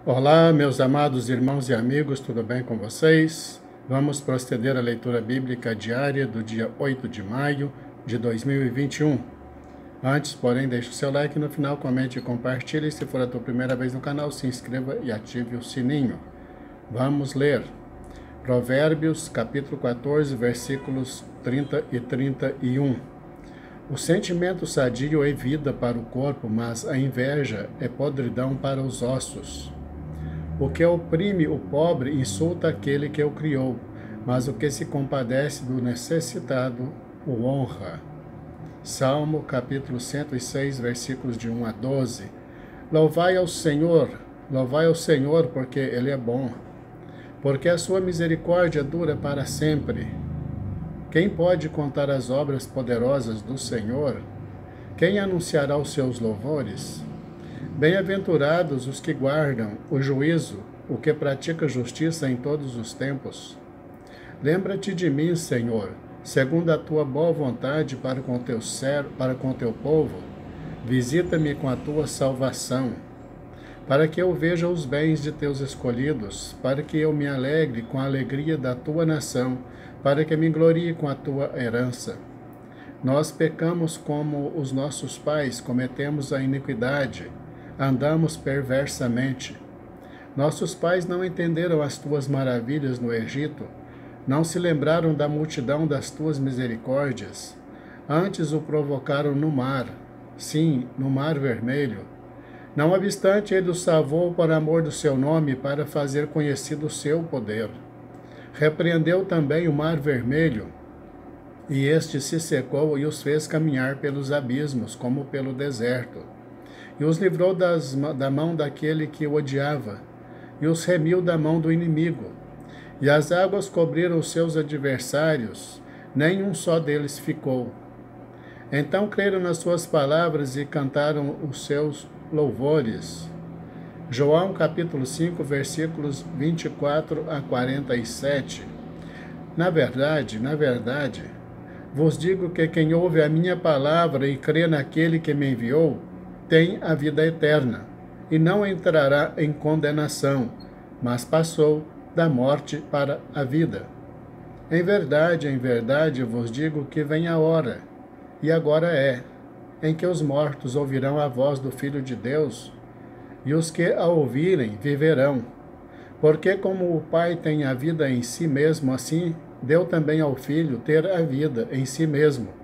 Olá, meus amados irmãos e amigos, tudo bem com vocês? Vamos proceder à leitura bíblica diária do dia 8 de maio de 2021. Antes, porém, deixe o seu like no final, comente e compartilhe. Se for a tua primeira vez no canal, se inscreva e ative o sininho. Vamos ler Provérbios, capítulo 14, versículos 30 e 31. O sentimento sadio é vida para o corpo, mas a inveja é podridão para os ossos. O que oprime o pobre insulta aquele que o criou, mas o que se compadece do necessitado o honra. Salmo capítulo 106, versículos de 1 a 12. Louvai ao Senhor, porque Ele é bom, porque a sua misericórdia dura para sempre. Quem pode contar as obras poderosas do Senhor? Quem anunciará os seus louvores? Bem-aventurados os que guardam o juízo, o que pratica justiça em todos os tempos. Lembra-te de mim, Senhor, segundo a tua boa vontade para com teu povo. Visita-me com a tua salvação, para que eu veja os bens de teus escolhidos, para que eu me alegre com a alegria da tua nação, para que me glorie com a tua herança. Nós pecamos como os nossos pais, cometemos a iniquidade, andamos perversamente. Nossos pais não entenderam as tuas maravilhas no Egito, não se lembraram da multidão das tuas misericórdias. Antes o provocaram no mar, sim, no mar vermelho. Não obstante, ele os salvou por amor do seu nome, para fazer conhecido o seu poder. Repreendeu também o mar vermelho, e este se secou e os fez caminhar pelos abismos, como pelo deserto. E os livrou da mão daquele que o odiava, e os remiu da mão do inimigo. E as águas cobriram os seus adversários, nem um só deles ficou. Então creram nas suas palavras e cantaram os seus louvores. João capítulo 5, versículos 24 a 47. Na verdade, vos digo que quem ouve a minha palavra e crê naquele que me enviou, tem a vida eterna, e não entrará em condenação, mas passou da morte para a vida. Em verdade, eu vos digo que vem a hora, e agora é, em que os mortos ouvirão a voz do Filho de Deus, e os que a ouvirem viverão. Porque como o Pai tem a vida em si mesmo, assim deu também ao Filho ter a vida em si mesmo.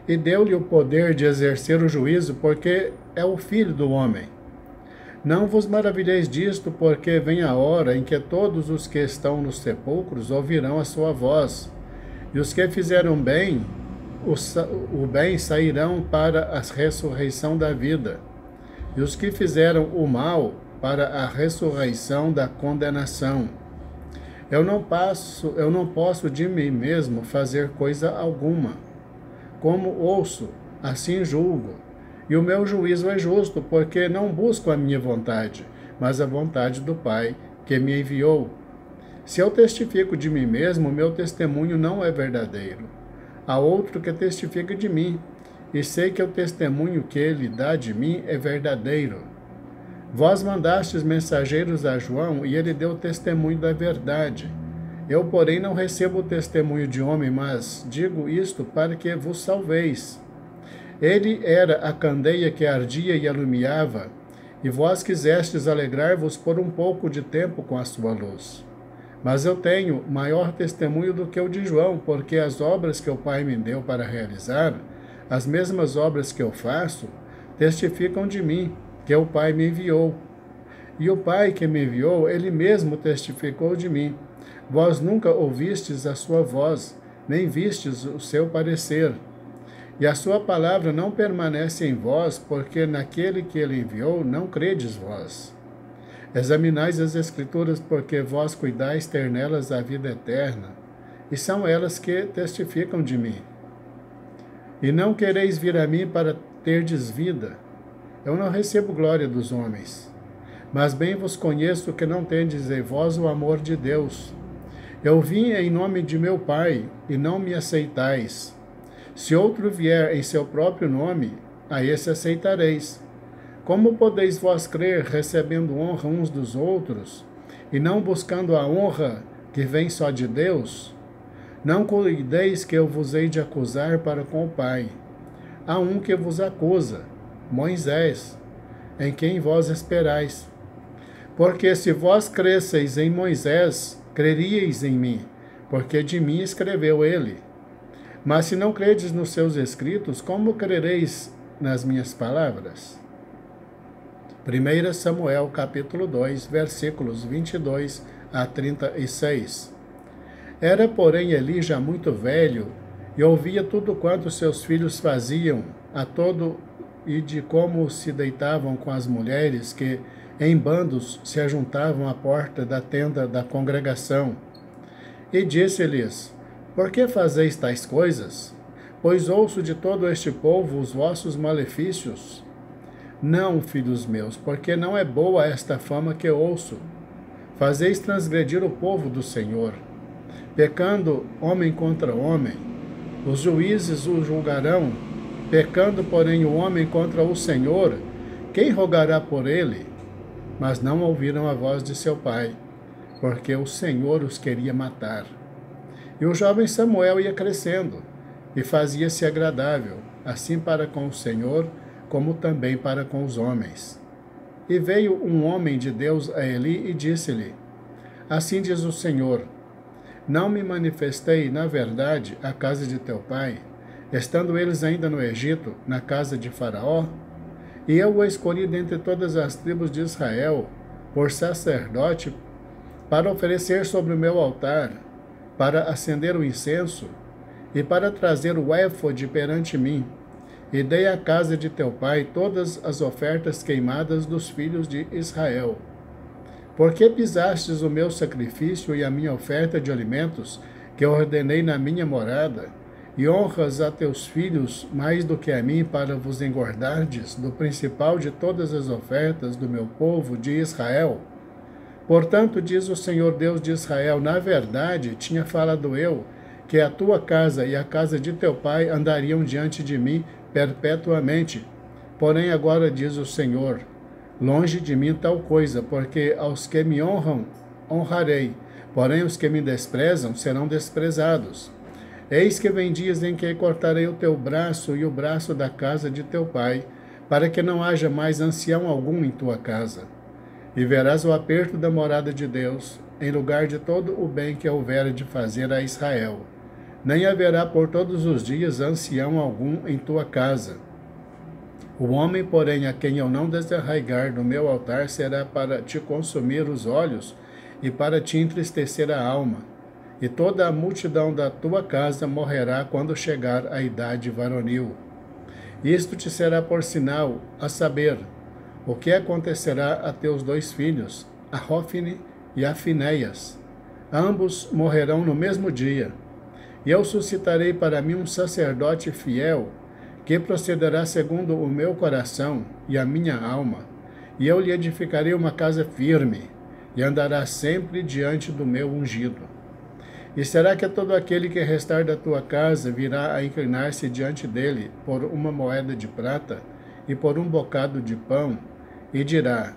E deu-lhe o poder de exercer o juízo, porque é o Filho do homem. Não vos maravilheis disto, porque vem a hora em que todos os que estão nos sepulcros ouvirão a sua voz, e os que fizeram bem, o bem sairão para a ressurreição da vida, e os que fizeram o mal para a ressurreição da condenação. Eu não posso de mim mesmo fazer coisa alguma. Como ouço, assim julgo. E o meu juízo é justo, porque não busco a minha vontade, mas a vontade do Pai que me enviou. Se eu testifico de mim mesmo, meu testemunho não é verdadeiro. Há outro que testifica de mim, e sei que o testemunho que ele dá de mim é verdadeiro. Vós mandastes mensageiros a João, e ele deu testemunho da verdade. Eu, porém, não recebo o testemunho de homem, mas digo isto para que vos salveis. Ele era a candeia que ardia e alumiava, e vós quisestes alegrar-vos por um pouco de tempo com a sua luz. Mas eu tenho maior testemunho do que o de João, porque as obras que o Pai me deu para realizar, as mesmas obras que eu faço, testificam de mim, que o Pai me enviou. E o Pai que me enviou, ele mesmo testificou de mim. Vós nunca ouvistes a sua voz, nem vistes o seu parecer. E a sua palavra não permanece em vós, porque naquele que ele enviou não credes vós. Examinais as Escrituras, porque vós cuidais ter nelas a vida eterna, e são elas que testificam de mim. E não quereis vir a mim para terdes vida. Eu não recebo glória dos homens, mas bem vos conheço que não tendes em vós o amor de Deus. Eu vim em nome de meu Pai, e não me aceitais. Se outro vier em seu próprio nome, a esse aceitareis. Como podeis vós crer, recebendo honra uns dos outros, e não buscando a honra que vem só de Deus? Não cuideis que eu vos hei de acusar para com o Pai. Há um que vos acusa, Moisés, em quem vós esperais. Porque se vós cresceis em Moisés, creríeis em mim, porque de mim escreveu ele. Mas se não credes nos seus escritos, como crereis nas minhas palavras? 1 Samuel capítulo 2, versículos 22 a 36. Era, porém, Eli já muito velho, e ouvia tudo quanto seus filhos faziam, a todo e de como se deitavam com as mulheres que, em bandos, se ajuntavam à porta da tenda da congregação. E disse-lhes: Por que fazeis tais coisas? Pois ouço de todo este povo os vossos malefícios. Não, filhos meus, porque não é boa esta fama que ouço. Fazeis transgredir o povo do Senhor, pecando homem contra homem. Os juízes o julgarão, pecando, porém, o homem contra o Senhor. Quem rogará por ele? Mas não ouviram a voz de seu pai, porque o Senhor os queria matar. E o jovem Samuel ia crescendo, e fazia-se agradável, assim para com o Senhor, como também para com os homens. E veio um homem de Deus a Eli e disse-lhe: Assim diz o Senhor: Não me manifestei, na verdade, à casa de teu pai, estando eles ainda no Egito, na casa de Faraó? E eu o escolhi dentre todas as tribos de Israel, por sacerdote, para oferecer sobre o meu altar, para acender o incenso, e para trazer o éfode perante mim. E dei à casa de teu pai todas as ofertas queimadas dos filhos de Israel. Por que pisastes o meu sacrifício e a minha oferta de alimentos, que ordenei na minha morada, e honras a teus filhos mais do que a mim, para vos engordardes do principal de todas as ofertas do meu povo de Israel? Portanto, diz o Senhor Deus de Israel: Na verdade, tinha falado eu, que a tua casa e a casa de teu pai andariam diante de mim perpetuamente. Porém, agora diz o Senhor: Longe de mim tal coisa, porque aos que me honram, honrarei, porém os que me desprezam serão desprezados. Eis que vem dias em que cortarei o teu braço e o braço da casa de teu pai, para que não haja mais ancião algum em tua casa. E verás o aperto da morada de Deus, em lugar de todo o bem que houver de fazer a Israel. Nem haverá por todos os dias ancião algum em tua casa. O homem, porém, a quem eu não desarraigar do meu altar, será para te consumir os olhos e para te entristecer a alma. E toda a multidão da tua casa morrerá quando chegar a idade varonil. Isto te será por sinal, a saber, o que acontecerá a teus dois filhos, a Hófine e a Finéias. Ambos morrerão no mesmo dia. E eu suscitarei para mim um sacerdote fiel, que procederá segundo o meu coração e a minha alma, e eu lhe edificarei uma casa firme, e andará sempre diante do meu ungido. E será que todo aquele que restar da tua casa virá a inclinar-se diante dele por uma moeda de prata e por um bocado de pão, e dirá: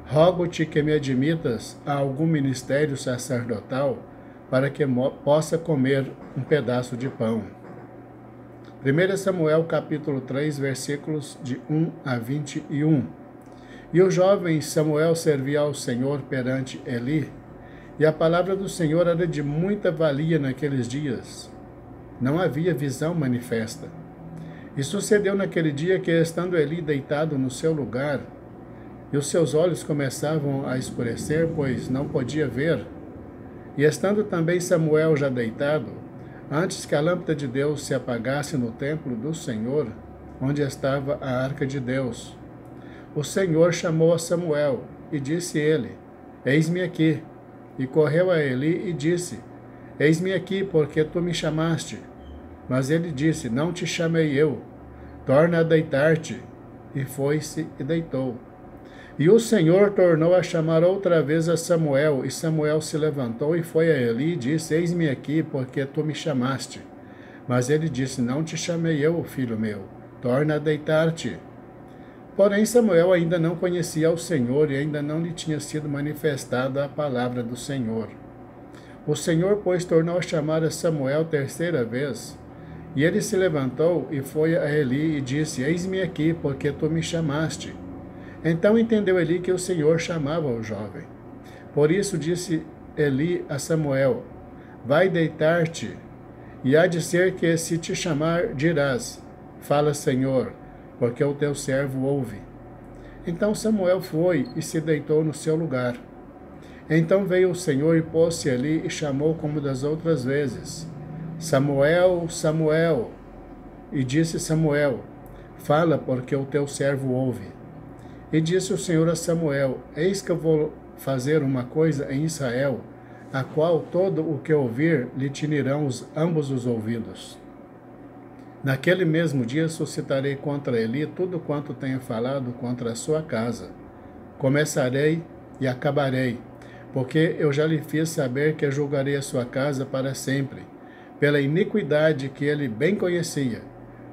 Rogo-te que me admitas a algum ministério sacerdotal, para que possa comer um pedaço de pão. 1 Samuel capítulo 3, versículos de 1 a 21. E o jovem Samuel servia ao Senhor perante Eli, e a palavra do Senhor era de muita valia naqueles dias. Não havia visão manifesta. E sucedeu naquele dia que, estando Eli deitado no seu lugar, e os seus olhos começavam a escurecer, pois não podia ver, e estando também Samuel já deitado, antes que a lâmpada de Deus se apagasse no templo do Senhor, onde estava a arca de Deus, o Senhor chamou a Samuel, e disse ele: Eis-me aqui. E correu a Eli e disse: Eis-me aqui, porque tu me chamaste. Mas ele disse: Não te chamei eu. Torna a deitar-te. E foi-se e deitou. E o Senhor tornou a chamar outra vez a Samuel, e Samuel se levantou e foi a Eli e disse: Eis-me aqui, porque tu me chamaste. Mas ele disse: Não te chamei eu, filho meu. Torna a deitar-te. Porém, Samuel ainda não conhecia o Senhor e ainda não lhe tinha sido manifestada a palavra do Senhor. O Senhor, pois, tornou a chamar a Samuel terceira vez. E ele se levantou e foi a Eli e disse: Eis-me aqui, porque tu me chamaste. Então entendeu Eli que o Senhor chamava o jovem. Por isso disse Eli a Samuel: Vai deitar-te, e há de ser que, se te chamar, dirás: Fala, Senhor, porque o teu servo ouve. Então Samuel foi e se deitou no seu lugar. Então veio o Senhor e pôs-se ali e chamou como das outras vezes: Samuel, Samuel. E disse Samuel: Fala, porque o teu servo ouve. E disse o Senhor a Samuel: Eis que eu vou fazer uma coisa em Israel, a qual todo o que ouvir lhe tinirão ambos os ouvidos. Naquele mesmo dia suscitarei contra Eli tudo quanto tenho falado contra a sua casa. Começarei e acabarei, porque eu já lhe fiz saber que julgarei a sua casa para sempre, pela iniquidade que ele bem conhecia,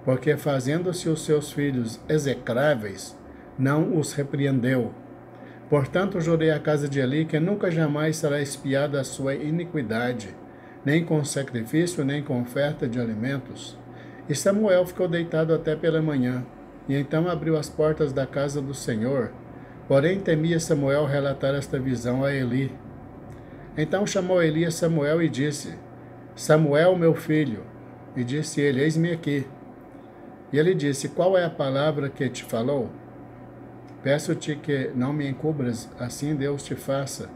porque fazendo-se os seus filhos execráveis, não os repreendeu. Portanto, jurei à casa de Eli que nunca jamais será expiada a sua iniquidade, nem com sacrifício, nem com oferta de alimentos. E Samuel ficou deitado até pela manhã, e então abriu as portas da casa do Senhor. Porém temia Samuel relatar esta visão a Eli. Então chamou Eli a Samuel e disse: Samuel, meu filho. E disse ele: Eis-me aqui. E ele disse: Qual é a palavra que te falou? Peço-te que não me encubras, assim Deus te faça,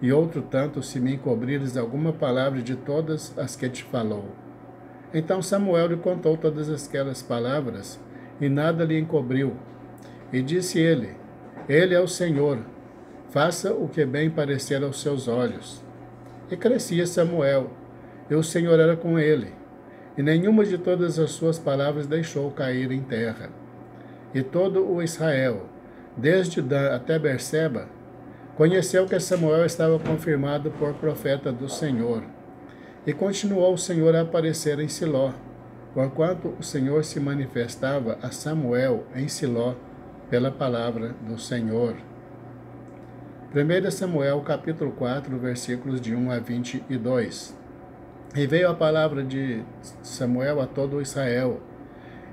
e outro tanto se me encobrires alguma palavra de todas as que te falou. Então Samuel lhe contou todas aquelas palavras, e nada lhe encobriu. E disse ele: Ele é o Senhor, faça o que bem parecer aos seus olhos. E crescia Samuel, e o Senhor era com ele, e nenhuma de todas as suas palavras deixou cair em terra. E todo o Israel, desde Dan até Berseba, conheceu que Samuel estava confirmado por profeta do Senhor. E continuou o Senhor a aparecer em Siló, porquanto o Senhor se manifestava a Samuel em Siló pela palavra do Senhor. 1 Samuel, capítulo 4, versículos de 1 a 22. E veio a palavra de Samuel a todo Israel.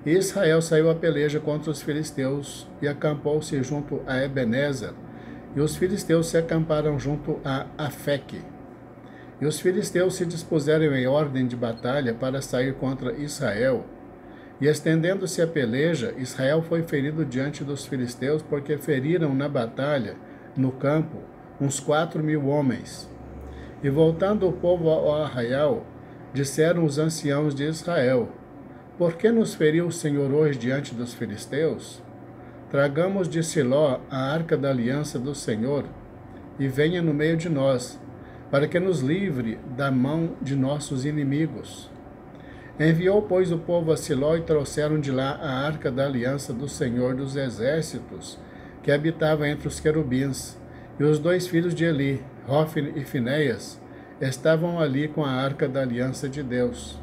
E Israel saiu a peleja contra os filisteus e acampou-se junto a Ebenezer, e os filisteus se acamparam junto a Afeque. E os filisteus se dispuseram em ordem de batalha para sair contra Israel. E estendendo-se a peleja, Israel foi ferido diante dos filisteus, porque feriram na batalha, no campo, uns 4.000 homens. E voltando o povo ao arraial, disseram os anciãos de Israel: Por que nos feriu o Senhor hoje diante dos filisteus? Tragamos de Siló a arca da aliança do Senhor, e venha no meio de nós, para que nos livre da mão de nossos inimigos. Enviou, pois, o povo a Siló e trouxeram de lá a arca da aliança do Senhor dos exércitos, que habitava entre os querubins, e os 2 filhos de Eli, Hofni e Finéias, estavam ali com a arca da aliança de Deus.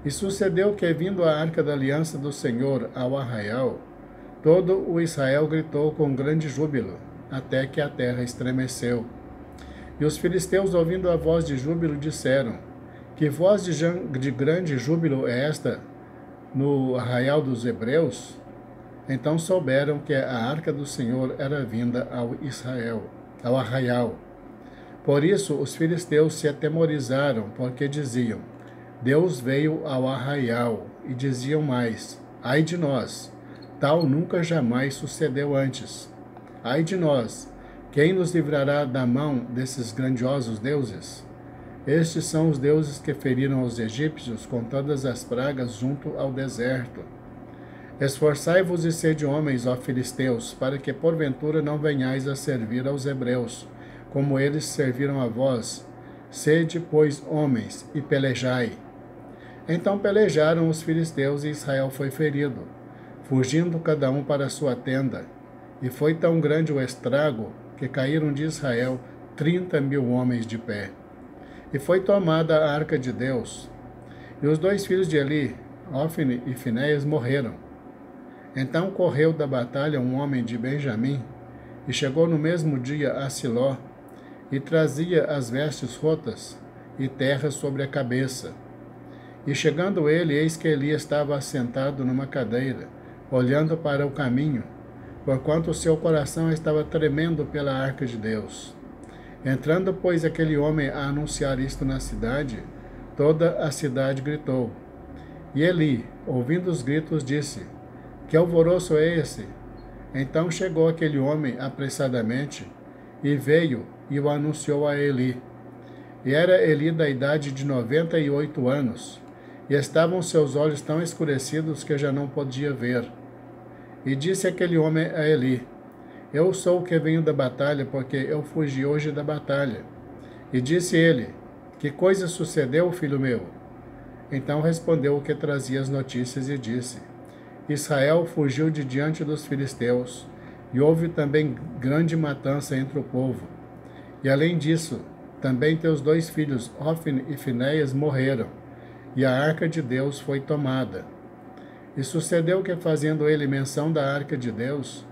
E sucedeu que, vindo a arca da aliança do Senhor ao arraial, todo o Israel gritou com grande júbilo, até que a terra estremeceu. E os filisteus, ouvindo a voz de júbilo, disseram: Que voz de grande júbilo é esta no arraial dos hebreus? Então souberam que a arca do Senhor era vinda ao arraial. Por isso os filisteus se atemorizaram, porque diziam: Deus veio ao arraial. E diziam mais: Ai de nós, tal nunca jamais sucedeu antes. Ai de nós, quem nos livrará da mão desses grandiosos deuses? Estes são os deuses que feriram os egípcios com todas as pragas junto ao deserto. Esforçai-vos e sede homens, ó filisteus, para que porventura não venhais a servir aos hebreus, como eles serviram a vós. Sede, pois, homens, e pelejai. Então pelejaram os filisteus, e Israel foi ferido, fugindo cada um para a sua tenda. E foi tão grande o estrago, que caíram de Israel 30.000 homens de pé. E foi tomada a arca de Deus. E os 2 filhos de Eli, Hofni e Finéias, morreram. Então correu da batalha um homem de Benjamim, e chegou no mesmo dia a Siló, e trazia as vestes rotas e terra sobre a cabeça. E chegando ele, eis que Eli estava assentado numa cadeira, olhando para o caminho, porquanto o seu coração estava tremendo pela arca de Deus. Entrando, pois, aquele homem a anunciar isto na cidade, toda a cidade gritou. E Eli, ouvindo os gritos, disse: Que alvoroço é esse? Então chegou aquele homem apressadamente, e veio e o anunciou a Eli. E era Eli da idade de 98 anos, e estavam seus olhos tão escurecidos que já não podia ver. E disse aquele homem a Eli: Eu sou o que venho da batalha, porque eu fugi hoje da batalha. E disse ele: Que coisa sucedeu, filho meu? Então respondeu o que trazia as notícias e disse: Israel fugiu de diante dos filisteus, e houve também grande matança entre o povo. E além disso, também teus 2 filhos, Ofni e Finéias, morreram, e a arca de Deus foi tomada. E sucedeu que, fazendo ele menção da arca de Deus,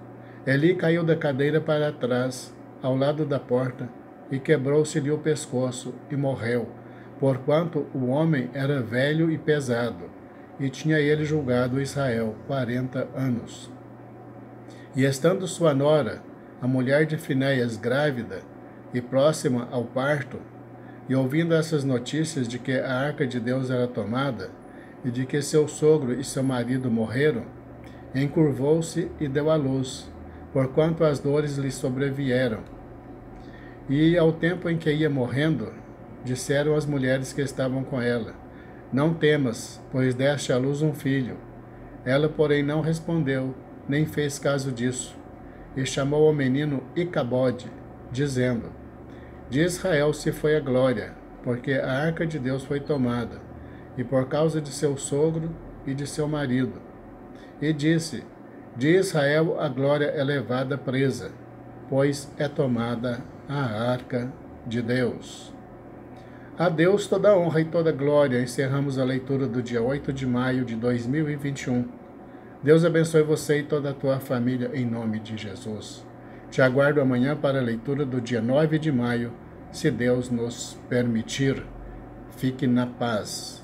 Eli caiu da cadeira para trás, ao lado da porta, e quebrou-se-lhe o pescoço, e morreu, porquanto o homem era velho e pesado, e tinha ele julgado Israel 40 anos. E estando sua nora, a mulher de Finéias, grávida e próxima ao parto, e ouvindo essas notícias de que a arca de Deus era tomada, e de que seu sogro e seu marido morreram, encurvou-se e deu à luz, porquanto as dores lhe sobrevieram. E ao tempo em que ia morrendo, disseram as mulheres que estavam com ela: Não temas, pois deste à luz um filho. Ela, porém, não respondeu, nem fez caso disso, e chamou ao menino Icabode, dizendo: De Israel se foi a glória, porque a arca de Deus foi tomada, e por causa de seu sogro e de seu marido. E disse: De Israel a glória é levada presa, pois é tomada a arca de Deus. A Deus toda a honra e toda a glória. Encerramos a leitura do dia 8 de maio de 2021. Deus abençoe você e toda a tua família em nome de Jesus. Te aguardo amanhã para a leitura do dia 9 de maio, se Deus nos permitir. Fique na paz.